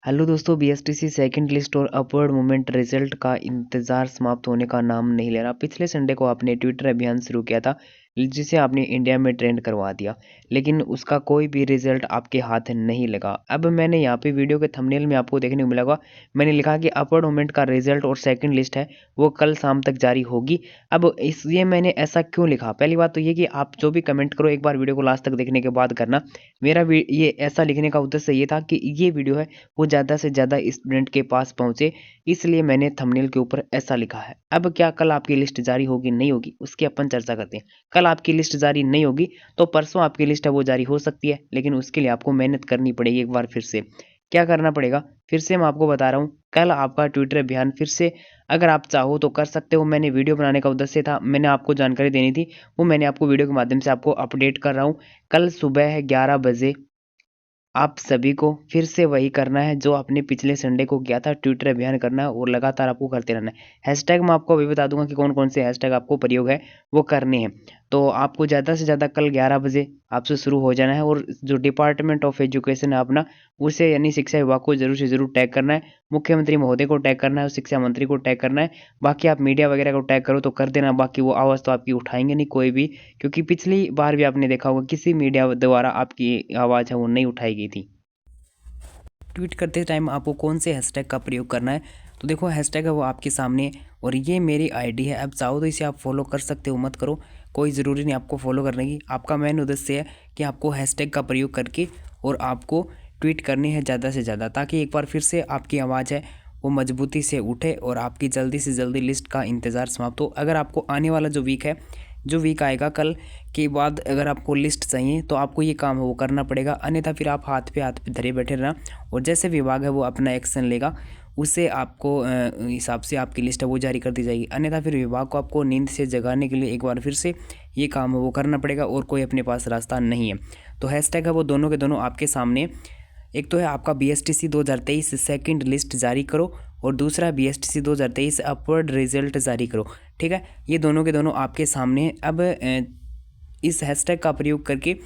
Hello दोस्तों, BSTC second list और upward movement result का इंतजार समाप्त होने का नाम नहीं ले रहा। पिछले संडे को आपने ट्विटर अभियान शुरू किया था जिसे आपने इंडिया में ट्रेंड करवा दिया, लेकिन उसका कोई भी रिजल्ट आपके हाथ नहीं लगा। अब मैंने यहाँ पे वीडियो के थंबनेल में आपको देखने को मिला होगा, मैंने लिखा कि अपवर्ड मूवमेंट का रिजल्ट और सेकंड लिस्ट है वो कल शाम तक जारी होगी। अब इसलिए मैंने ऐसा क्यों लिखा, पहली बात तो ये कि आप जो भी कमेंट करो एक बार वीडियो को लास्ट तक देखने के बाद करना। मेरा ये ऐसा लिखने का उद्देश्य ये था कि ये वीडियो है वो ज़्यादा से ज़्यादा स्टूडेंट के पास पहुँचे, इसलिए मैंने थंबनेल के ऊपर ऐसा लिखा है। अब क्या कल आपकी लिस्ट जारी होगी नहीं होगी उसकी अपन चर्चा करते हैं। कल आपकी लिस्ट जारी नहीं होगी तो परसों आपकी लिस्ट है वो जारी हो सकती है, लेकिन उसके लिए आपको मेहनत करनी पड़ेगी। एक बार फिर से क्या करना पड़ेगा, फिर से मैं आपको बता रहा हूँ। कल आपका ट्विटर अभियान फिर से अगर आप चाहो तो कर सकते हो। मैंने वीडियो बनाने का उद्देश्य था, मैंने आपको जानकारी देनी थी, वो मैंने आपको वीडियो के माध्यम से आपको अपडेट कर रहा हूँ। कल सुबह 11 बजे आप सभी को फिर से वही करना है जो आपने पिछले संडे को किया था, ट्विटर अभियान करना है और लगातार आपको करते रहना है। हैशटैग मैं आपको अभी बता दूंगा कि कौन कौन से हैशटैग आपको प्रयोग है वो करने हैं। तो आपको ज़्यादा से ज़्यादा कल 11 बजे आपसे शुरू हो जाना है और जो डिपार्टमेंट ऑफ एजुकेशन है अपना, उसे यानी शिक्षा विभाग को जरूर से जरूर टैग करना है। मुख्यमंत्री महोदय को टैग करना है और शिक्षा मंत्री को टैग करना है। बाकी आप मीडिया वगैरह को टैग करो तो कर देना, बाकी वो आवाज़ तो आपकी उठाएंगे नहीं कोई भी, क्योंकि पिछली बार भी आपने देखा होगा किसी मीडिया द्वारा आपकी आवाज़ है वो नहीं उठाई गई थी। ट्वीट करते टाइम आपको कौन से हैशटैग का प्रयोग करना है, तो देखो हैशटैग है वो आपके सामने और ये मेरी आईडी है। अब चाहो तो इसे आप फॉलो कर सकते हो, मत करो, कोई ज़रूरी नहीं आपको फॉलो करने की। आपका मेन उद्देश्य है कि आपको हैशटैग का प्रयोग करके और आपको ट्वीट करनी है ज़्यादा से ज़्यादा, ताकि एक बार फिर से आपकी आवाज़ है वो मजबूती से उठे और आपकी जल्दी से जल्दी लिस्ट का इंतज़ार समाप्त हो। अगर आपको आने वाला जो वीक आएगा कल के बाद अगर आपको लिस्ट चाहिए तो आपको ये काम है वो करना पड़ेगा, अन्यथा फिर आप हाथ पे धरे बैठे रहना और जैसे विभाग है वो अपना एक्शन लेगा उससे आपको हिसाब से आपकी लिस्ट है वो जारी कर दी जाएगी। अन्यथा फिर विभाग को आपको नींद से जगाने के लिए एक बार फिर से ये काम है वो करना पड़ेगा और कोई अपने पास रास्ता नहीं है। तो हैशटैग है वो दोनों के दोनों आपके सामने। एक तो है आपका बीएसटीसी 2023 सेकंड लिस्ट जारी करो और दूसरा बीएसटीसी 2023 अपवर्ड रिजल्ट जारी करो। ठीक है, ये दोनों के दोनों आपके सामने। अब इस हैशटैग का प्रयोग करके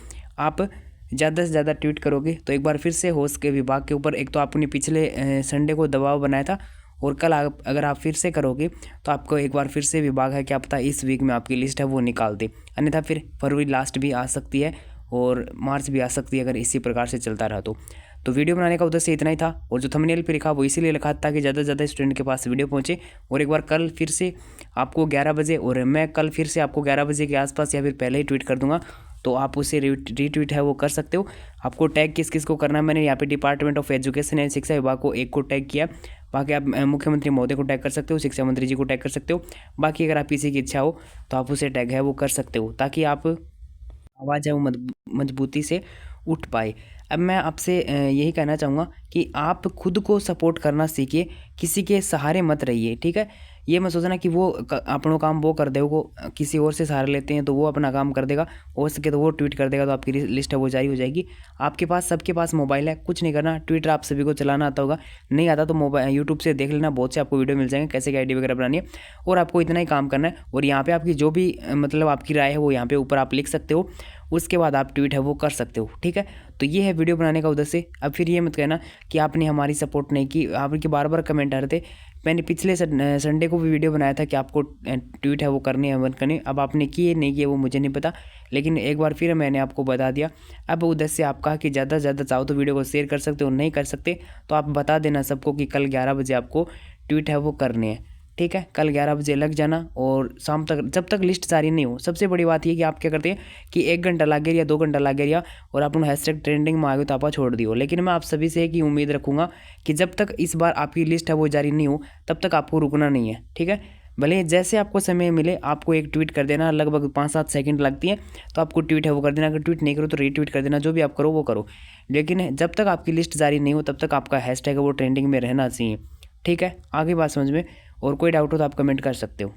आप ज़्यादा से ज़्यादा ट्वीट करोगे तो एक बार फिर से होश के विभाग के ऊपर, एक तो आपने पिछले संडे को दबाव बनाया था और कल अगर आप फिर से करोगे तो आपको एक बार फिर से विभाग है क्या पता इस वीक में आपकी लिस्ट है वो निकाल दे, अन्यथा फिर फरवरी लास्ट भी आ सकती है और मार्च भी आ सकती है अगर इसी प्रकार से चलता रहा तो वीडियो बनाने का उद्देश्य इतना ही था और जो थंबनेल पे लिखा वो इसीलिए लिखा था कि ज़्यादा से ज़्यादा स्टूडेंट के पास वीडियो पहुंचे। और एक बार कल फिर से आपको 11 बजे और मैं कल फिर से आपको 11 बजे के आसपास या फिर पहले ही ट्वीट कर दूंगा, तो आप उसे रीट्वीट है वो कर सकते हो। आपको टैग किस किस को करना है, मैंने यहाँ पे डिपार्टमेंट ऑफ एजुकेशन एंड शिक्षा विभाग को एक को टैग किया, बाकी आप मुख्यमंत्री महोदय को टैग कर सकते हो, शिक्षा मंत्री जी को टैग कर सकते हो। बाकी अगर आप किसी की इच्छा हो तो आप उसे टैग है वो कर सकते हो, ताकि आप आवाज़ है वो मजबूती से उठ पाए। अब मैं आपसे यही कहना चाहूँगा कि आप खुद को सपोर्ट करना सीखिए, किसी के सहारे मत रहिए। ठीक है, ये मत सोचना कि वो अपना काम वो कर दे, वो किसी और से सहारा लेते हैं तो वो अपना काम कर देगा, हो सके तो वो ट्वीट कर देगा तो आपकी लिस्ट है वो जारी हो जाएगी। आपके पास सबके पास मोबाइल है, कुछ नहीं करना, ट्विटर आप सभी को चलाना आता होगा, नहीं आता तो मोबाइल यूट्यूब से देख लेना, बहुत से आपको वीडियो मिल जाएंगे कैसे क्या आईडी वगैरह बनानी है और आपको इतना ही काम करना है। और यहाँ पे आपकी जो भी मतलब आपकी राय है वो यहाँ पे ऊपर आप लिख सकते हो, उसके बाद आप ट्वीट है वो कर सकते हो। ठीक है, तो ये है वीडियो बनाने का उद्देश्य। अब फिर ये मत कहना कि आपने हमारी सपोर्ट नहीं की, आपके बार बार कमेंट आ रहे थे। मैंने पिछले संडे को भी वीडियो बनाया था कि आपको ट्वीट है वो करनी है मत करनी, अब आपने किए नहीं किए वो मुझे नहीं पता, लेकिन एक बार फिर मैंने आपको बता दिया। अब उद्देश्य आपका कि ज़्यादा से ज़्यादा चाहो तो वीडियो को शेयर कर सकते हो, नहीं कर सकते तो आप बता देना सबको कि कल 11 बजे आपको ट्वीट है वो करने हैं। ठीक है, कल 11 बजे लग जाना और शाम तक जब तक लिस्ट जारी नहीं हो। सबसे बड़ी बात ये कि आप क्या करते हैं कि 1 घंटा लग गया या 2 घंटा लग गया और आप हैशटैग ट्रेंडिंग में आ गए तो आप छोड़ दियो। लेकिन मैं आप सभी से एक ही उम्मीद रखूँगा कि जब तक इस बार आपकी लिस्ट है वो जारी नहीं हो तब तक आपको रुकना नहीं है। ठीक है, भले जैसे आपको समय मिले आपको एक ट्वीट कर देना, लगभग 5-7 सेकंड लगती है तो आपको ट्वीट है वो कर देना, अगर ट्वीट नहीं करो तो रीट्वीट कर देना, जो भी आप करो वो करो। लेकिन जब तक आपकी लिस्ट जारी नहीं हो तब तक आपका हैशटैग है वो ट्रेंडिंग में रहना चाहिए। ठीक है, आगे बात समझ में, और कोई डाउट हो तो आप कमेंट कर सकते हो।